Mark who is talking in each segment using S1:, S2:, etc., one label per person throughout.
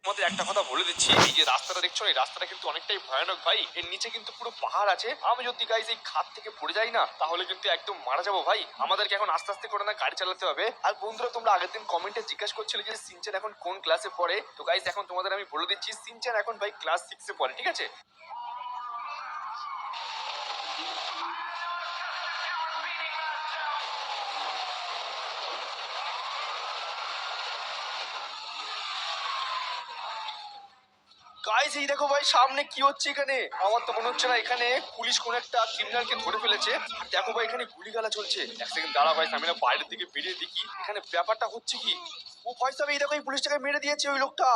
S1: তোমাদের একটা কথা বলে দিচ্ছি, এই যে রাস্তাটা দেখছো, এই রাস্তাটা কিন্তু অনেকটাই ভয়ানক ভাই। এর নিচে কিন্তু পুরো পাহাড় আছে। আমি যদি গাইজ এই খাদ থেকে পড়ে যাই না, তাহলে কিন্তু একদম মারা যাবো ভাই। আমাদেরকে এখন আস্তে আস্তে করে না গাড়ি চালাতে হবে। আর বন্ধুরা, তোমরা আগের দিন কমেন্টে জিজ্ঞাসা করছিলে যে সিনচান এখন কোন ক্লাসে পড়ে। তো গাইজ এখন তোমাদের আমি বলে দিচ্ছি, সিনচান এখন ভাই ক্লাস 6 এ পড়ে, ঠিক আছে? গাইস, এই দেখো ভাই সামনে কি হচ্ছে এখানে। আমার তো মনে হচ্ছে না এখানে পুলিশ কোন একটা ক্রিমিনালকে ধরে ফেলেছে। আর দেখো ভাই এখানে গুলিগালা চলছে। এক সেকেন্ড দাঁড়া ভাই, আমি না বাইরের দিকে বেরিয়ে দেখি এখানে ব্যাপারটা হচ্ছে কি। ও ভাই সাহেব, এই দেখো এই পুলিশটাকে মেরে দিয়েছে ওই লোকটা।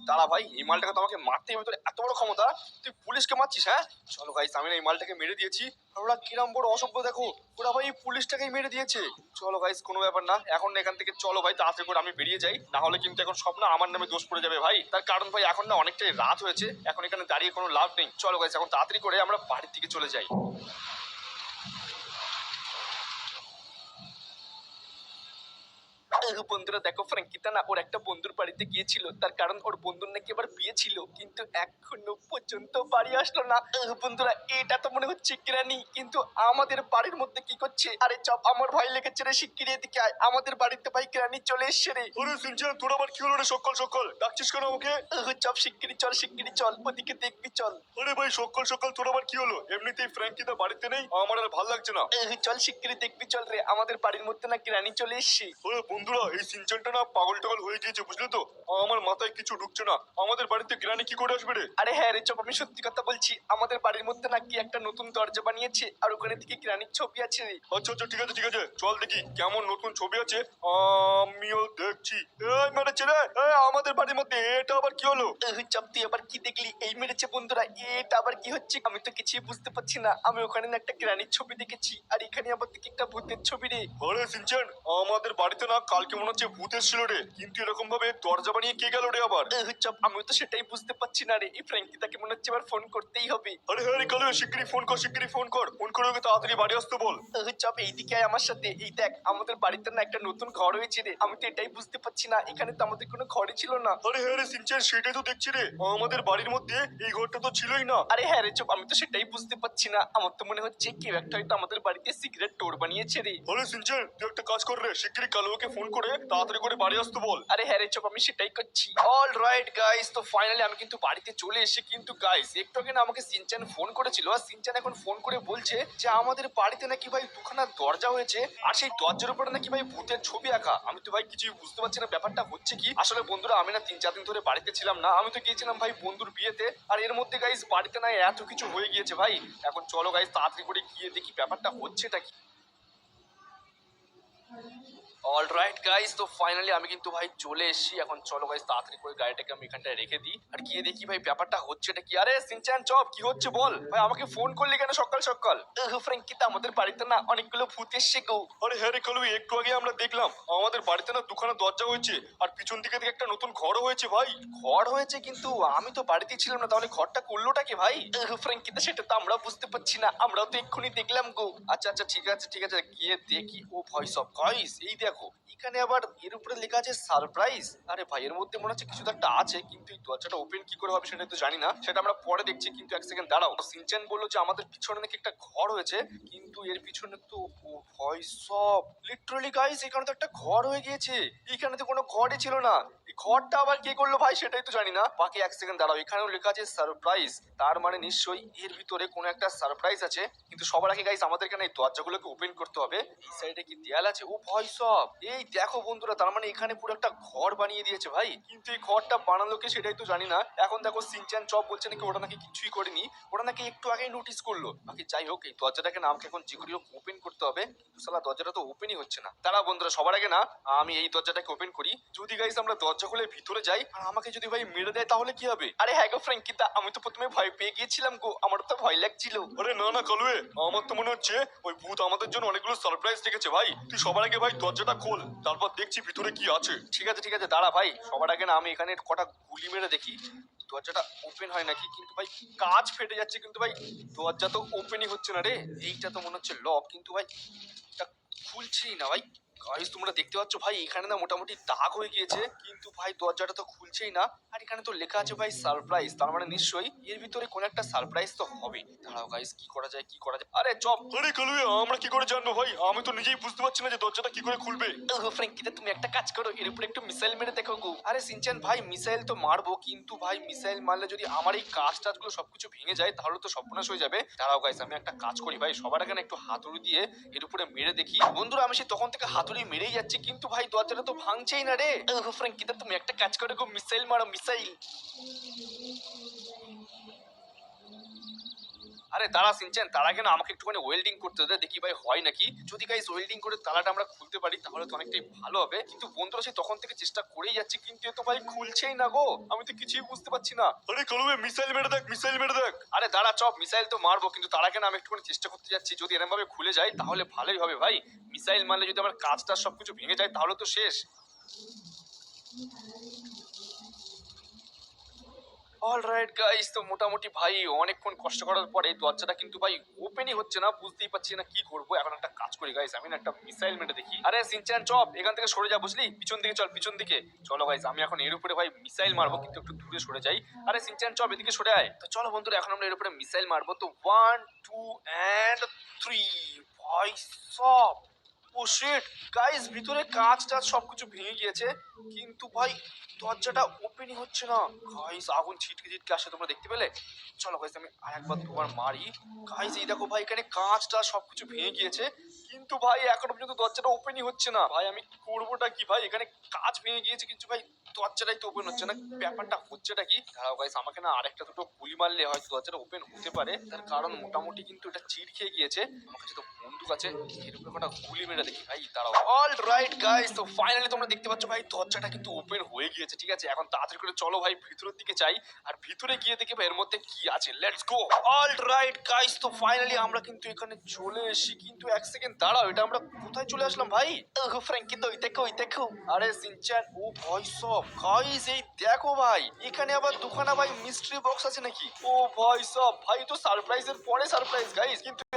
S1: দাঁড়া ভাই, এই মালটাকে তো আমাকে মারতে হবে। তোর এত বড় ক্ষমতা, তুই পুলিশকে মারছিস? হ্যাঁ চলো গাইস, আমি না এই মালটাকে মেরে দিয়েছি। আর ওরা কিরম বড় অসভ্য দেখো, ওরা ভাই এই পুলিশটাকেই মেরে দিয়েছে। চলো গাইস, কোনো ব্যাপার না, এখন এখান থেকে চলো ভাই তাড়াতাড়ি করে আমি বেরিয়ে যাই, না হলে কিন্তু এখন সব না আমার নামে দোষ পড়ে যাবে ভাই। তার কারণ ভাই এখন না অনেকটাই রাত হয়েছে, এখন এখানে দাঁড়িয়ে কোনো লাভ নেই। চলো গাইস, এখন তাড়াতাড়ি করে আমরা বাড়ির দিকে চলে যাই। বন্ধুরা দেখো, ফ্র্যাঙ্কিতা না ওর একটা বন্ধুর বাড়িতে গিয়েছিল, তার কারণ ওর বন্ধুর নাকি এবার বিয়ে ছিল, কিন্তু এখনো পর্যন্ত বাড়ি আসলো না। বন্ধুরা, এটা তো মনে হচ্ছে কিরানি, কিন্তু আমাদের বাড়ির মধ্যে কি করছে? আরে চপ, আমার ভয় লেগেছে রে, শিগগিরি এদিকে আয়। আমাদের বাড়িতে ভাই কিরানি চলে এসছে রে।
S2: আরে সিনচান, তোর আবার কি হলো রে? সকাল সকাল ডাকছিস কেন আমাকে?
S1: চপ, শিগগিরি চল, শিগগিরি চল, ওদিকে দেখবি চল।
S2: আরে ভাই, সকাল সকাল তোর আবার কি হলো? এমনিতেই ফ্র্যাঙ্কিতা বাড়িতে নেই, আমার আর ভাল লাগছে না।
S1: চল শিগগিরি দেখবি চল রে, আমাদের বাড়ির মধ্যে না কিরানি চলে এসছে।
S2: ওরে বন্ধুরা, এই সিনচানটা না পাগল টাগল হয়ে গিয়েছে, বুঝলে তো? আমার মাথায় কিছু ঢুকছে না। আমাদের বাড়িতে গ্রানি কি করে আসবে রে?
S1: আরে হ্যাঁ রে চপ, আমি সত্যি কথা বলছি, আমাদের বাড়ির মধ্যে নাকি একটা নতুন দরজা বানিয়েছে, আর ওখানে থেকে কিরানির ছবি আছে রে।
S2: আচ্ছা আচ্ছা, ঠিক আছে ঠিক আছে, চল দেখি কেমন নতুন ছবি আছে। আমিও দেখছি। এই মেরেছে রে! আমাদের বাড়ির মধ্যে এটা আবার কি হলো?
S1: চপ, তুই আবার কি দেখলি? এই মেরেছে বন্ধুরা, এটা আবার কি হচ্ছে? আমি তো কিছুই বুঝতে পারছি না। আমি ওখানে না একটা কিরানির ছবি দেখেছি, আর এখানে আবার দেখি একটা ভূতের ছবি রে।
S2: আরে সিনচান, আমাদের বাড়িতে না কালকে মনে হচ্ছে ভূত এসেছিল রে, কিন্তু এরকম ভাবে দরজা বানিয়ে কে গেল রে আবার?
S1: চপ, আমিও তো সেটাই বুঝতে পারছি না রে। এই ফ্র্যাঙ্কিতাকে মনে হচ্ছে এবার ফোন করতেই হবে।
S2: আরে হ্যাঁ রে কালু, শিগগিরই ফোন কর, শিগগিরই ফোন কর, ফোন করে ওকে তাড়াতাড়ি বাড়ি আসতে বল।
S1: চপ, এইদিকে আয় আমার সাথে। এই দেখ, আমাদের বাড়িতে না একটা নতুন ঘর হয়েছে রে। আমি তো এটাই বুঝতে পারছি না, এখানে তো আমাদের কোনো ঘরই ছিল না।
S2: আরে হ্যাঁ রে সিনচান, সেটাই তো দেখছি রে, আমাদের বাড়ির মধ্যে এই ঘরটা তো ছিলই না।
S1: আরে হ্যাঁ রে চপ, আমি তো সেটাই বুঝতে পারছি না। আমার তো মনে হচ্ছে কেউ একটা হয়তো আমাদের বাড়িতে সিগারেট টোর বানিয়েছে রে।
S2: আরে সিনচান, তুই একটা কাজ কর রে, শিগগিরই কালুকে ফোন করে তাড়াতাড়ি করে বাড়ি আসতে বল।
S1: আরে হ্যাঁ রে চপ, আমি সেটাই করছি। অল রাইট গাইস, তো ফাইনালি আমি কিন্তু বাড়িতে চলে এসেছি। কিন্তু গাইস, একটু আগে না আমাকে সিনচান ফোন করেছিল, আর সিনচান এখন ফোন করে বলছে যে আমাদের বাড়িতে নাকি ভাই দুখানা দরজা হয়েছে, আর সেই দরজার উপরে নাকি ভাই ভূতের ছবি আঁকা। আমি তো ভাই কিছুই বুঝতে পারছি না ব্যাপারটা হচ্ছে কি। আসলে বন্ধুরা, আমি না 3-4 দিন ধরে বাড়িতে ছিলাম না, আমি তো গিয়েছিলাম ভাই বন্ধুর বিয়েতে। আর এর মধ্যে গাইস বাড়িতে না এত কিছু হয়ে গিয়েছে ভাই। এখন চলো গাইস তাড়াতাড়ি করে গিয়ে দেখি ব্যাপারটা হচ্ছেটা কি। অলরাইট গাইস, তো ফাইনালি আমি কিন্তু ভাই চলে এসেছি। এখন চলো গাইস তাড়াতাড়ি করে গাড়িটাকে আমি এখানটায় রেখে দিই, আর গিয়ে দেখি ভাই ব্যাপারটা হচ্ছেটা কি। আরে সিনচান চপ, কি হচ্ছে বল ভাই? আমাকে ফোন করলি কেন সকাল সকাল? ফ্র্যাঙ্কিতা, আমাদের বাড়িতে না অনেকগুলো ভূত এসছে গো।
S2: আরে হ্যাঁ রে কালু, একটু আগে আমরা দেখলাম আমাদের বাড়িতে না দুখানা দরজা হয়েছে, আর পিছন দিকে থেকে একটা নতুন ঘরও হয়েছে ভাই।
S1: ঘর হয়েছে, কিন্তু আমি তো বাড়িতেই ছিলাম না, তাহলে ঘরটা করলোটা কি ভাই? ফ্র্যাঙ্কিতা, সেটা তো আমরা বুঝতে পারছি না, আমরাও তো এক্ষুনি দেখলাম গো। আচ্ছা আচ্ছা, ঠিক আছে ঠিক আছে, গিয়ে দেখি। ও ভয় সব গাইস, এই দেখো এখানে আবার এর উপরে লেখা আছে সারপ্রাইজ। আরে ভাই, এর মধ্যে মনে হচ্ছে কিছু তো একটা আছে, কিন্তু এই দরজাটা ওপেন কি করে হবে সেটা তো জানি না, সেটা আমরা পরে দেখছি। কিন্তু এক সেকেন্ড দাঁড়াও, সিনচান বললো যে আমাদের পিছনে নাকি একটা ঘর হয়েছে, কিন্তু এর পিছনে তো, ও ভয় সব লিটারালি গাইস, এখানে তো একটা ঘর হয়ে গিয়েছে। এখানে তো কোনো ঘরই ছিল না। এই ঘরটা আবার কে করলো ভাই সেটাই তো জানি না। বাকি এক সেকেন্ড দাঁড়াও, এখানেও লেখা আছে সারপ্রাইজ, তার মানে নিশ্চয়ই এর ভিতরে কোনো একটা সারপ্রাইজ আছে। কিন্তু সবার আগে গাইস আমাদের এখানে এই দরজাগুলোকে ওপেন করতে হবে। এই সাইডে কি দেয়াল আছে? ও ভয় সব, এই দেখো বন্ধুরা, তার মানে এখানে পুরো একটা ঘর বানিয়ে দিয়েছে ভাই। কিন্তু এই ঘরটা বানালো কে সেটাই তো জানি না। এখন দেখো সিনচান চপ বলছে নাকি ওটা নাকি কিছুই করেনি, ওটা নাকি একটু আগেই নোটিস করলো। বাকি যাই হোক, এই দরজাটাকে না আমাকে এখন যে করে ওপেন করতে হবে, কিন্তু শালা দরজাটা তো ওপেনই হচ্ছে না। তারা বন্ধুরা, সবার আগে না আমি এই দরজাটাকে ওপেন করি। যদি গাইস আমরা দরজা খুলে ভিতরে যাই, আর আমাকে যদি ভাই মেরে দেয় তাহলে কি হবে? আরে হ্যাঁ গো ফ্র্যাঙ্কিতা, আমি তো প্রথমে ভয় পেয়ে গিয়েছিলাম গো, আমার তো ভয় লাগছিল।
S2: আরে না না কালুয়ে, আমার তো মনে হচ্ছে ওই ভূত আমাদের জন্য অনেকগুলো সারপ্রাইজ রেখেছে ভাই। তুই সবার আগে ভাই দরজাটা খোল, তারপর দেখছি ভিতরে কি আছে।
S1: ঠিক আছে দাঁড়া ভাই, সবার আগে না আমি এখানে কটা গুলি মেরে দেখি দরজাটা ওপেন হয় নাকি। কিন্তু ভাই কাঁচ ফেটে যাচ্ছে, কিন্তু ভাই দরজা তো ওপেনই হচ্ছে না রে। এইটা তো মনে হচ্ছে লক, কিন্তু ভাই এটা খুলছেই না ভাই। গাইস তোমরা দেখতে পাচ্ছ ভাই এখানে না মোটামুটি দাগ হয়ে গিয়েছে, কিন্তু ভাই দরজাটা তো খুলছেই না। আর এখানে তো লেখা আছে ভাই সারপ্রাইজ, তার মানে নিশ্চয়ই এর ভিতরে কোন একটা সারপ্রাইজ তো হবে। দাঁড়াও গাইস কি করা যায় কি করা যায়। আরে চপ।
S2: আরে কালুয়া, আমরা কি করে জানবো ভাই? আমি তো নিজেই বুঝতে পারছি না যে দরজাটা কি করে খুলবে।
S1: ফ্র্যাঙ্কিতে তুমি একটা কাজ করো, এর উপরে একটু মিসাইল মেরে দেখো গো। আরে সিনচান ভাই মিসাইল তো মারবো, কিন্তু ভাই মিসাইল মারলে যদি আমার এই কাজ টাজগুলো সবকিছু ভেঙে যায় তাহলে তো সর্বনাশ হয়ে যাবে। দাঁড়াও গাইস আমি একটা কাজ করি ভাই, সবার আগে না একটু হাতুড়ি দিয়ে এর উপরে মেরে দেখি। বন্ধুরা আমি সেই তখন থেকে হাতুড়ি মেরেই যাচ্ছি, কিন্তু ভাই দরজাটা তো ভাঙছেই না রে। ফ্র্যাঙ্কিতে তুমি একটা কাজ করো গো, মিসাইল মারো মিসাইল। আরে দাঁড়া সিনচেন, তার আগে না আমাকে একটুখানি ওয়েল্ডিং করতে দে, দেখি ভাই হয় নাকি। যদি গাইস ওয়েল্ডিং করে তালাটা আমরা খুলতে পারি তাহলে তো অনেকটাই ভালো হবে। কিন্তু বন্ধুরা সেই তখন থেকে চেষ্টা করেই যাচ্ছি, কিন্তু এ তো ভাই খুলছেই না গো, আমি তো কিছুই বুঝতে পারছি না।
S2: আরে কালুয়া, মিসাইল মেরে দেখ, মিসাইল মেরে দেখ।
S1: আরে দাঁড়া চপ, মিসাইল তো মারবো, কিন্তু তার আগে না আমি একটুখানি চেষ্টা করতে যাচ্ছি। যদি এরকম ভাবে খুলে যায় তাহলে ভালোই হবে ভাই। মিসাইল মারলে যদি আমার কাজটা সবকিছু ভেঙে যায় তাহলে তো শেষ। অলরাইট গাইস, তো মোটামুটি ভাই অনেকক্ষণ কষ্ট করার পরে দরজাটা কিন্তু ভাই ওপেনই হচ্ছে না, বুঝতেই পারছি না কি করবো। এখন একটা কাজ করি গাইস, আমি না একটা মিসাইল মেরে দেখি। আরে সিনচান চপ, এখান থেকে সরে যা বুঝলি, পিছন দিকে চল পিছন দিকে। চলো গাইস আমি এখন এর উপরে ভাই মিসাইল মারবো, কিন্তু একটু দূরে সরে যাই। আরে সিনচান চপ এদিকে সরে আয়। তো চলো বন্ধুরা এখন আমরা এর উপরে মিসাইল মারবো। তো 1 2 এন্ড 3। ভাই সব ও শিট গাইস, ভিতরে কাঁচ টাচ সবকিছু ভেঙে গিয়েছে, কিন্তু ভাই দরজাটা ওপেনই হচ্ছে না। গাইস আগুন ছিটকে ছিটকে আসে, তোমরা দেখতে পেলে? চলো গাইস আমি আরেকবার দুবার মারি। গাইস এই দেখো ভাই এখানে কাঁচটা সবকিছু ভেঙে গিয়েছে, কিন্তু ভাই এখনো পর্যন্ত দরজাটা ওপেনই হচ্ছে না। ভাই আমি করবোটা কি ভাই, এখানে কাঁচ ভেঙে গিয়েছে কিন্তু ভাই দরজাটাই তো ওপেন হচ্ছে না। ব্যাপারটা হচ্ছেটা কি? দাঁড়াও গাইস আমাকে না আরেকটা দুটো গুলি মারলে হয়তো দরজাটা ওপেন হতে পারে, তার কারণ মোটামুটি কিন্তু এটা চিড় খেয়ে গিয়েছে। আমার কাছে তো বন্দুক আছে, এর উপরে কটা গুলি মেরে দেখি ভাই। দাঁড়াও। অলরাইট গাইস, তো ফাইনালি তোমরা দেখতে পাচ্ছ ভাই দরজাটা কিন্তু ওপেন হয়ে গিয়েছে। ঠিক আছে এখন তাড়াতাড়ি করে চলো ভাই ভিতরের দিকে যাই, আর ভিতরে গিয়ে দেখি ভাই এর মধ্যে কি আছে। Let's go. অলরাইট গাইস, তো ফাইনালি আমরা কিন্তু এখানে চলে এসেছি, কিন্তু এক সেকেন্ড দাঁড়াও, এটা আমরা কোথায় চলে আসলাম ভাই? ফ্র্যাঙ্কি তো ওই দেখো ওই দেখো। আরে সিনচান ও ভাই সব গাইস এই দেখো ভাই, এখানে আবার দুখানা ভাই মিস্ট্রি বক্স আছে নাকি? ও ভাই সব ভাই, তো সারপ্রাইজের পরে সারপ্রাইজ গাইস, কিন্তু